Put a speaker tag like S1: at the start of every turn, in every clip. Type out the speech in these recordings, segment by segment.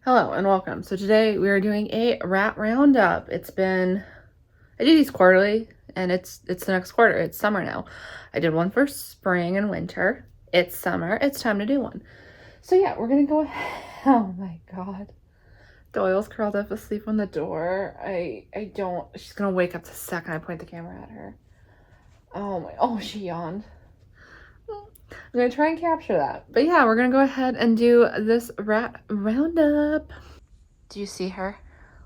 S1: Hello and welcome. So today we are doing a Rat Roundup. I do these quarterly and it's the next quarter. It's summer now. I did one for spring and winter. It's summer. It's time to do one. So yeah, we're gonna go. Oh my God. Doyle's curled up asleep on the door. She's gonna wake up the second I point the camera at her. Oh, she yawned. I'm gonna try and capture that. But yeah, we're gonna go ahead and do this Rat Roundup. Do you see her?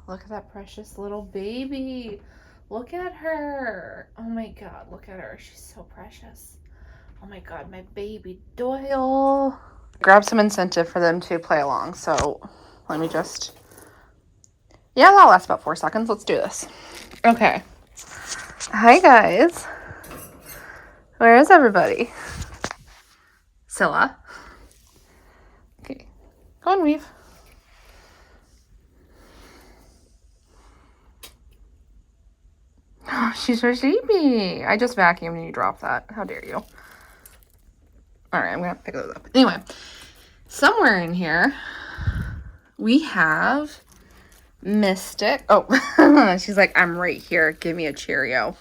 S1: Look at that precious little baby. Look at her. Oh my God, look at her. She's so precious. Oh my God, my baby Doyle. Grab some incentive for them to play along. So let me just, yeah, that'll last about 4 seconds. Let's do this. Okay. Hi guys. Where is everybody? Scylla. Okay. Go on, Weave. Oh, she's so sleepy. I just vacuumed and you dropped that. How dare you? All right, I'm going to pick those up. Anyway, somewhere in here, we have Mystic. Oh, she's like, I'm right here. Give me a Cheerio.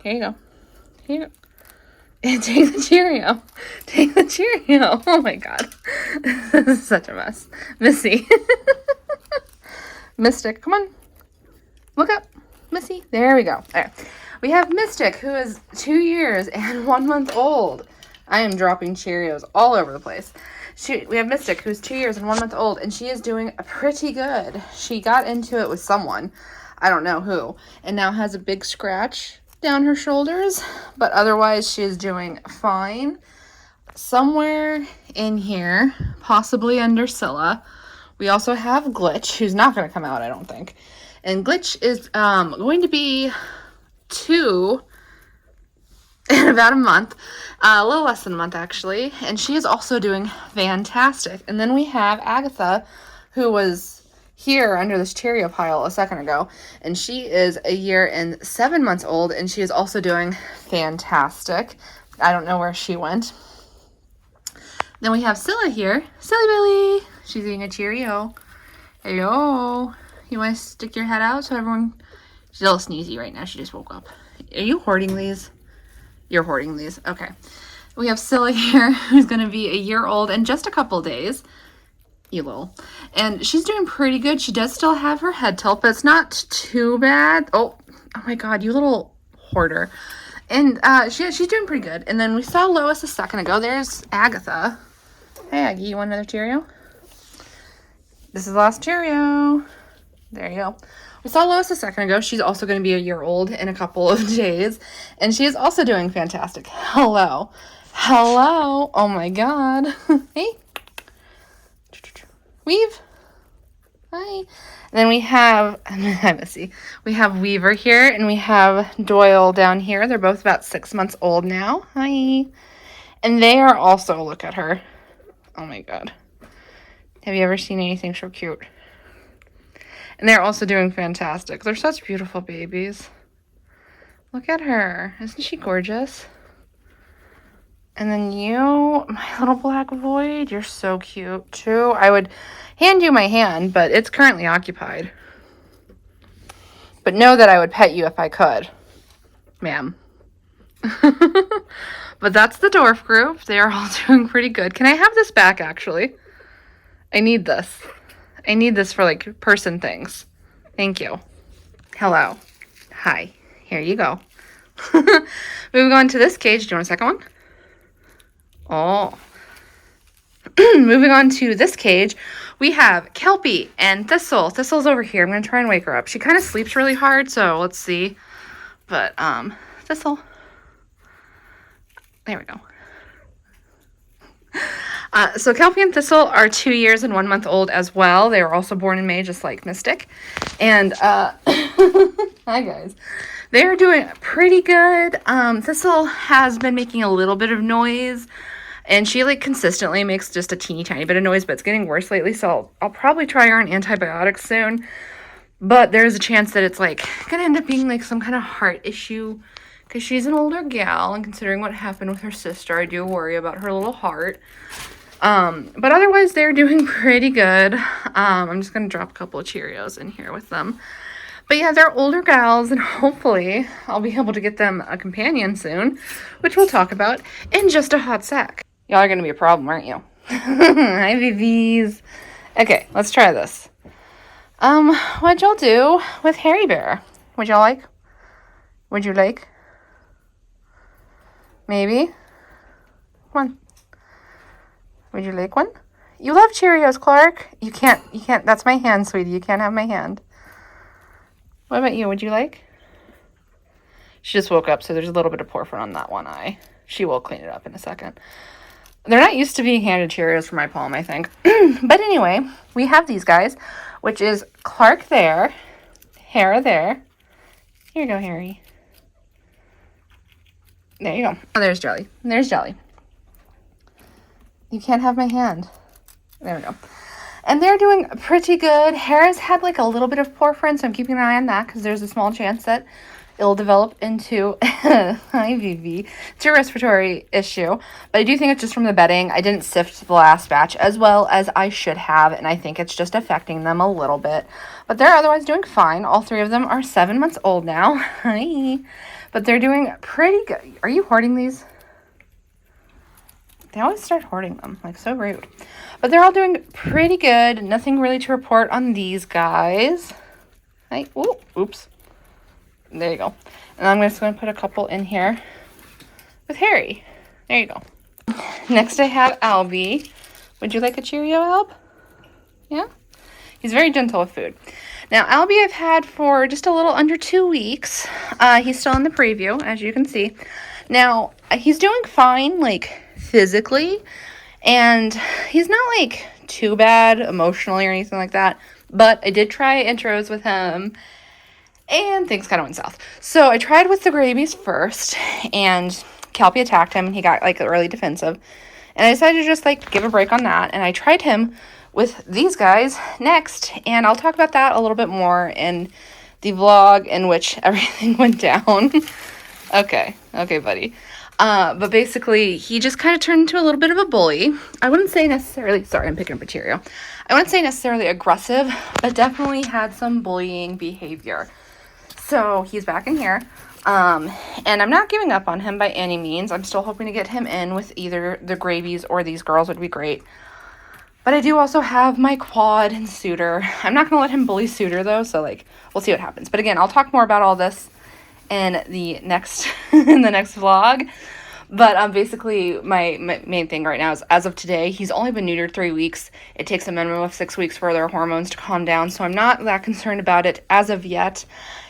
S1: Here you go. Here you go. And take the Cheerio. Take the Cheerio. Oh my God. This is such a mess. Missy. Mystic, come on. Look up. Missy. There we go. All right. We have Mystic, who is 2 years and 1 month old. I am dropping Cheerios all over the place. We have Mystic, who's 2 years and 1 month old, and she is doing pretty good. She got into it with someone. I don't know who. And now has a big scratch down her shoulders, but otherwise she is doing fine. Somewhere in here, possibly under Scylla, we also have Glitch, who's not going to come out, I don't think. And Glitch is going to be 2 in about a month, a little less than a month actually, and she is also doing fantastic. And then we have Agatha, who was here under this Cheerio pile a second ago, and she is 1 year and 7 months old, and she is also doing fantastic. I don't know where she went. Then we have Scylla here. Silly Billy. She's eating a Cheerio. Hello. You want to stick your head out so everyone... She's a little sneezy right now. She just woke up. Are you hoarding these? You're hoarding these. Okay. We have Scylla here, who's going to be 1 year old in just a couple days. You little. And she's doing pretty good. She does still have her head tilt, but it's not too bad. Oh my God, you little hoarder. And she's doing pretty good. And then we saw Lois a second ago. There's Agatha. Hey, Aggie, you want another Cheerio? This is the last Cheerio. There you go. We saw Lois a second ago. She's also going to be 1 year old in a couple of days. And she is also doing fantastic. Hello. Hello. Oh my God. Hey. Weave. Hi. And then we have, hi Missy. We have Weaver here and we have Doyle down here. They're both about 6 months old now. Hi. And they are also, look at her. Oh my God. Have you ever seen anything so cute? And they're also doing fantastic. They're such beautiful babies. Look at her. Isn't she gorgeous? And then you, my little black void, you're so cute too. I would hand you my hand, but it's currently occupied. But know that I would pet you if I could, ma'am. But that's the dwarf group. They are all doing pretty good. Can I have this back, actually? I need this. I need this for, like, person things. Thank you. Hello. Hi. Here you go. Moving on to this cage. Do you want a second one? Oh. Moving on to this cage, we have Kelpie and Thistle. Thistle's over here. I'm going to try and wake her up. She kind of sleeps really hard, so let's see. But, Thistle. There we go. So Kelpie and Thistle are 2 years and 1 month old as well. They were also born in May, just like Mystic. And, hi guys. They are doing pretty good. Thistle has been making a little bit of noise. And she, like, consistently makes just a teeny tiny bit of noise, but it's getting worse lately. So I'll probably try her on antibiotics soon. But there's a chance that it's, like, going to end up being, like, some kind of heart issue. Because she's an older gal, and considering what happened with her sister, I do worry about her little heart. But otherwise, they're doing pretty good. I'm just going to drop a couple of Cheerios in here with them. But yeah, they're older gals, and hopefully I'll be able to get them a companion soon, which we'll talk about in just a hot sec. Y'all are going to be a problem, aren't you? Hi, BBs. Okay, let's try this. What'd y'all do with Hairy Bear? Would y'all like? Would you like? Maybe? One. Would you like one? You love Cheerios, Clark. You can't, that's my hand, sweetie. You can't have my hand. What about you? Would you like? She just woke up, so there's a little bit of porphyrin on that one eye. She will clean it up in a second. They're not used to being handed Cheerios for my palm, I think. But anyway, we have these guys, which is Clark there, Hera there. Here you go, Harry. There you go. Oh, there's Jelly. There's Jelly. You can't have my hand. There we go. And they're doing pretty good. Hera's had like a little bit of porphyrin, so I'm keeping an eye on that because there's a small chance that it'll develop into IVV. It's a respiratory issue, but I do think it's just from the bedding. I didn't sift the last batch as well as I should have, and I think it's just affecting them a little bit. But they're otherwise doing fine. All three of them are 7 months old now. Hi. But they're doing pretty good. Are you hoarding these? They always start hoarding them. Like, so rude. But they're all doing pretty good. Nothing really to report on these guys. Hi. Ooh, oops. There you go. And I'm just going to put a couple in here with Harry. There you go. Next I have Albie. Would you like a Cheerio, Alb? Yeah? He's very gentle with food. Now, Albie I've had for just a little under 2 weeks. He's still in the preview, as you can see. Now, he's doing fine, like, physically. And he's not, like, too bad emotionally or anything like that. But I did try intros with him. And things kind of went south. So I tried with the Grabies first, and Calpy attacked him, and he got, like, early defensive. And I decided to just, like, give a break on that. And I tried him with these guys next, and I'll talk about that a little bit more in the vlog in which everything went down. Okay, buddy. But basically, he just kind of turned into a little bit of a bully. I wouldn't say necessarily, sorry, I'm picking up material. I wouldn't say necessarily aggressive, but definitely had some bullying behavior. So he's back in here, and I'm not giving up on him by any means. I'm still hoping to get him in with either the Gravies or these girls would be great. But I do also have my quad and Suitor. I'm not going to let him bully Suitor, though, so, like, we'll see what happens. But again, I'll talk more about all this in the next vlog. But basically, my main thing right now is, as of today, he's only been neutered 3 weeks. It takes a minimum of 6 weeks for their hormones to calm down, so I'm not that concerned about it as of yet.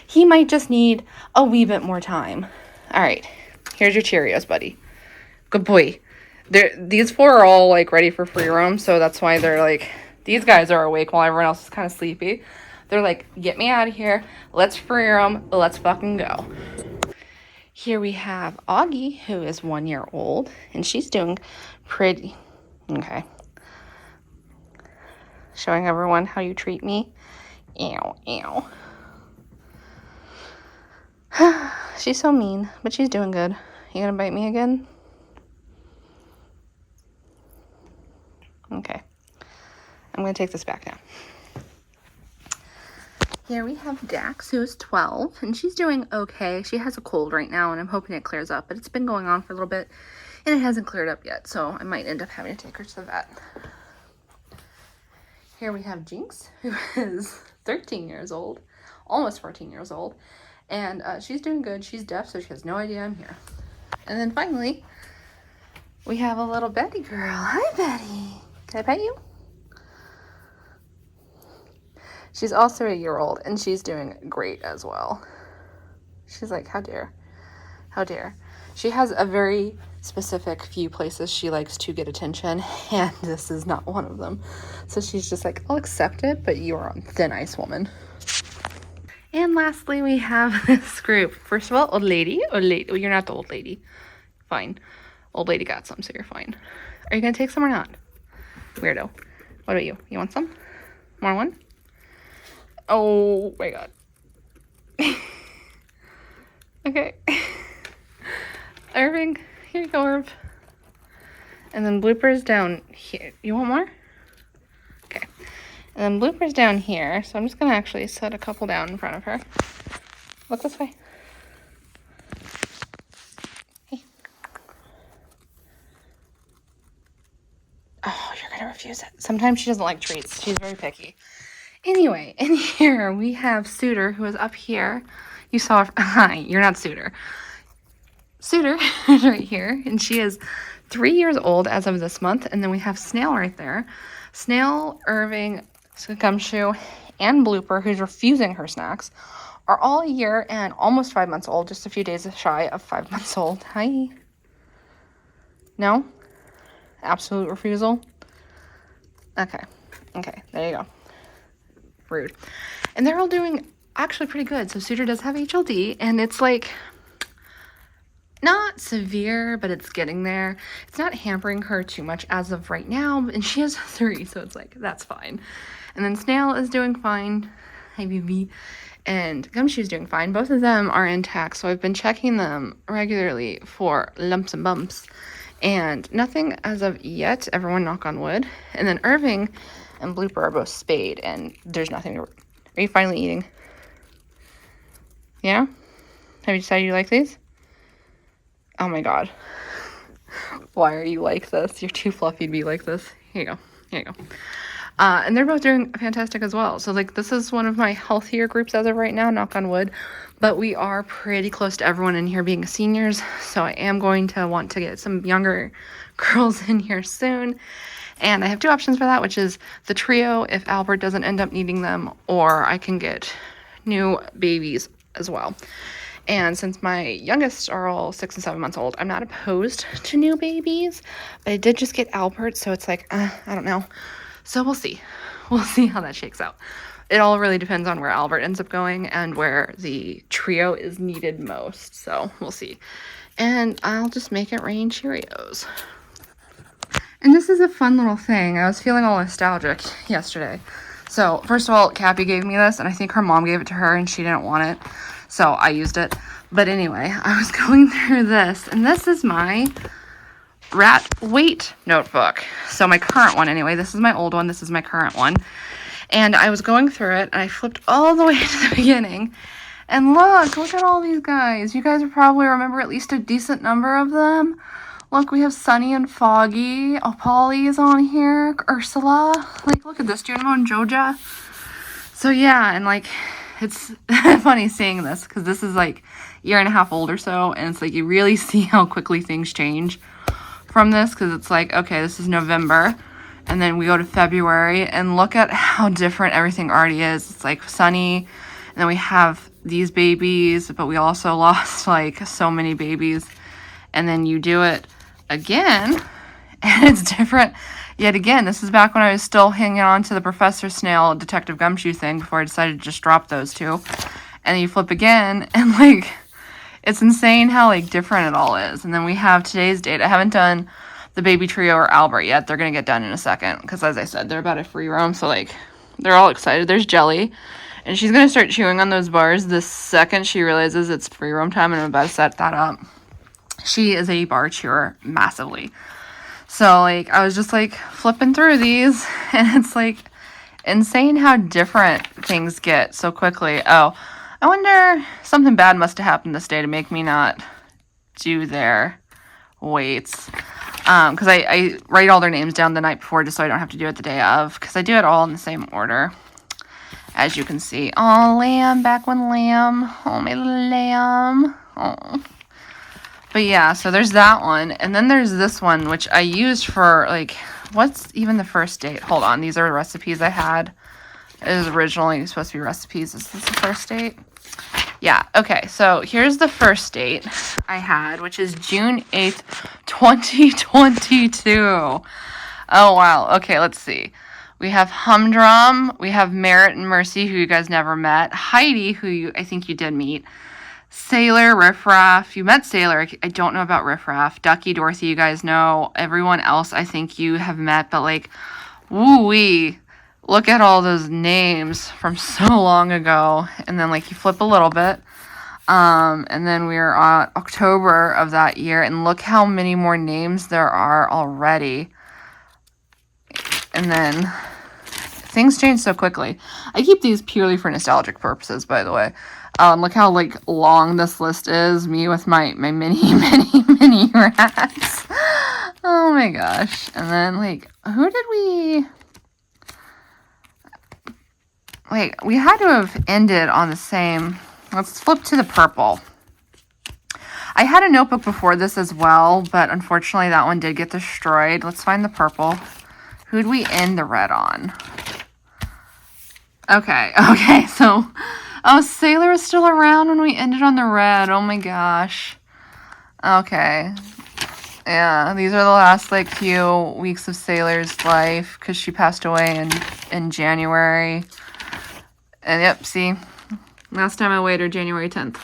S1: He might just need a wee bit more time. All right, here's your Cheerios, buddy. Good boy. These four are all, like, ready for free roam, so that's why they're, like, these guys are awake while everyone else is kind of sleepy. They're like, get me out of here. Let's free roam. Let's fucking go. Here we have Augie, who is 1 year old, and she's doing pretty. Okay. Showing everyone how you treat me. Ew, ew. She's so mean, but she's doing good. You gonna bite me again? Okay. I'm gonna take this back now. Here we have Dax, who is 12, and she's doing okay. She has a cold right now, and I'm hoping it clears up, but it's been going on for a little bit, and it hasn't cleared up yet, so I might end up having to take her to the vet. Here we have Jinx, who is 13 years old, almost 14 years old, and she's doing good. She's deaf, so she has no idea I'm here. And then finally, we have a little Betty girl. Hi, Betty. Can I pet you? She's also 1 year old, and she's doing great as well. She's like, how dare. How dare. She has a very specific few places she likes to get attention, and this is not one of them. So she's just like, I'll accept it, but you are on thin ice, woman. And lastly, we have this group. First of all, old lady. Old lady. Well, you're not the old lady. Fine. Old lady got some, so you're fine. Are you going to take some or not? Weirdo. What about you? You want some? More one? Oh my god. Okay. Irving, here you go, Irv. And then bloopers down here. You want more? Okay. And then Blooper's down here, so I'm just going to actually set a couple down in front of her. Look this way. Hey. Oh, you're going to refuse it. Sometimes she doesn't like treats. She's very picky. Anyway, in here we have Suitor, who is up here. You saw her. Hi, you're not Suitor. Suitor is right here, and she is 3 years old as of this month. And then we have Snail right there. Snail, Irving, Gumshoe, and Blooper, who's refusing her snacks, are all a year and almost 5 months old, just a few days shy of 5 months old. Hi. No? Absolute refusal? Okay. Okay, there you go. Rude. And they're all doing actually pretty good. So Suitor does have HLD, and it's like not severe, but it's getting there. It's not hampering her too much as of right now, and she is 3, so it's like, that's fine. And then Snail is doing fine. Hi, baby. And Gumshoe's doing fine. Both of them are intact, so I've been checking them regularly for lumps and bumps. And nothing as of yet. Everyone knock on wood. And then Irving and Blooper are both spayed, and there's nothing to... Are you finally eating? Yeah? Have you decided you like these? Oh my god. Why are you like this? You're too fluffy to be like this. Here you go. Here you go. And they're both doing fantastic as well. So, like, this is one of my healthier groups as of right now, knock on wood. But we are pretty close to everyone in here being seniors. So I am going to want to get some younger girls in here soon. And I have 2 options for that, which is the trio if Albert doesn't end up needing them, or I can get new babies as well. And since my youngest are all 6 and 7 months old, I'm not opposed to new babies. But I did just get Albert, so it's like, I don't know. So we'll see. We'll see how that shakes out. It all really depends on where Albert ends up going and where the trio is needed most. So we'll see. And I'll just make it rain Cheerios. And this is a fun little thing. I was feeling all nostalgic yesterday. So first of all, Cappy gave me this, and I think her mom gave it to her and she didn't want it. So I used it. But anyway, I was going through this, and this is my rat weight notebook. So my current one anyway. This is my old one. This is my current one. And I was going through it, and I flipped all the way to the beginning. And look at all these guys. You guys will probably remember at least a decent number of them. Look, we have Sunny and Foggy. Oh, Polly is on here. Ursula. Like, look at this. Junimo and Joja. So, yeah, and, like, it's funny seeing this, because this is, like, a year and a half old or so, and it's, like, you really see how quickly things change from this, because it's, like, okay, this is November, and then we go to February, and look at how different everything already is. It's, like, Sunny, and then we have these babies, but we also lost, like, so many babies, and then you do it again, and it's different yet again. This is back when I was still hanging on to the Professor Snail Detective Gumshoe thing before I decided to just drop those 2. And then you flip again, and like, it's insane how like different it all is. And then we have today's date. I haven't done the baby trio or Albert yet. They're gonna get done in a second, because as I said, they're about a free roam, so like they're all excited. There's Jelly, and she's gonna start chewing on those bars the second she realizes it's free roam time, and I'm about to set that up. She is a bar chewer massively. So, like, I was just, like, flipping through these, and it's, like, insane how different things get so quickly. Oh, I wonder, something bad must have happened this day to make me not do their weights. Because I write all their names down the night before just so I don't have to do it the day of, because I do it all in the same order, as you can see. Oh, Lamb, back when Lamb. Oh, my little Lamb. Oh. But yeah, so there's that one. And then there's this one, which I used for, like, what's even the first date? Hold on. These are recipes I had. It was originally supposed to be recipes. Is this the first date? Yeah. Okay. So here's the first date I had, which is June 8th, 2022. Oh, wow. Okay. Let's see. We have Humdrum. We have Merritt and Mercy, who you guys never met. Heidi, who I think you did meet. Sailor, Riffraff. You met Sailor. I don't know about Riffraff. Ducky, Dorothy, you guys know. Everyone else I think you have met, but like, woo-wee. Look at all those names from so long ago. And then like you flip a little bit. And then we're on October of that year, and look how many more names there are already. And then things change so quickly. I keep these purely for nostalgic purposes, by the way. Look how like long this list is. Me with my mini rats. Oh my gosh. And then like, who did we... Wait, we had to have ended on the same... Let's flip to the purple. I had a notebook before this as well, but unfortunately that one did get destroyed. Let's find the purple. Who'd we end the red on? Okay, so... Oh, Sailor is still around when we ended on the red. Oh my gosh. Okay. Yeah, these are the last like few weeks of Sailor's life because she passed away in January. And yep, see, last time I weighed her January 10th.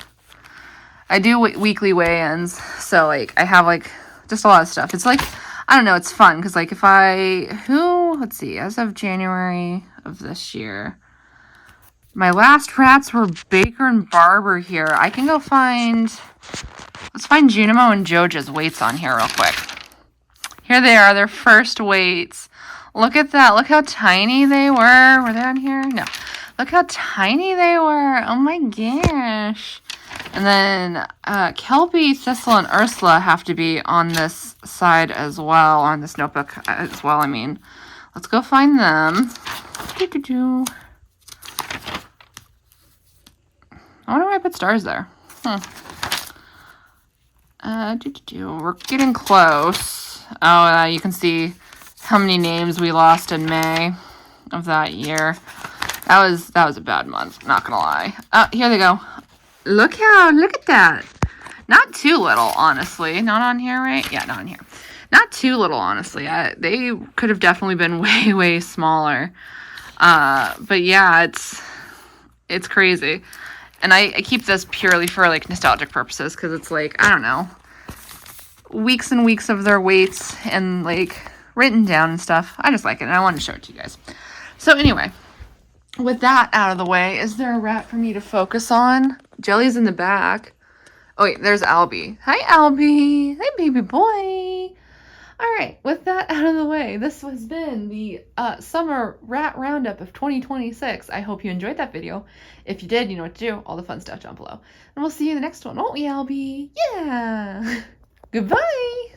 S1: I do weekly weigh-ins, so like I have like just a lot of stuff. It's like, I don't know, it's fun because like if let's see, as of January of this year, my last rats were Baker and Barber here. I can go let's find Junimo and Joja's weights on here real quick. Here they are, their first weights. Look at that. Look how tiny they were. Were they on here? No. Look how tiny they were. Oh my gosh. And then Kelby, Thistle, and Ursula have to be on this side as well, on this notebook as well, I mean. Let's go find them. I wonder why I put stars there. We're getting close. Oh, you can see how many names we lost in May of that year. That was a bad month, not gonna lie. Here they go. Look at that. Not too little, honestly. Not on here, right? Yeah, not on here. Not too little, honestly. They could have definitely been way, way smaller. But yeah, it's crazy. And I keep this purely for like nostalgic purposes because it's like, I don't know, weeks and weeks of their weights and like written down and stuff. I just like it and I want to show it to you guys. So anyway, with that out of the way, is there a rat for me to focus on? Jelly's in the back. Oh wait, there's Albie. Hi Albie. Hi baby boy. All right, with that out of the way, this has been the summer rat roundup of 2026. I hope you enjoyed that video. If you did, you know what to do. All the fun stuff down below. And we'll see you in the next one, won't we, Albie? Yeah. Goodbye.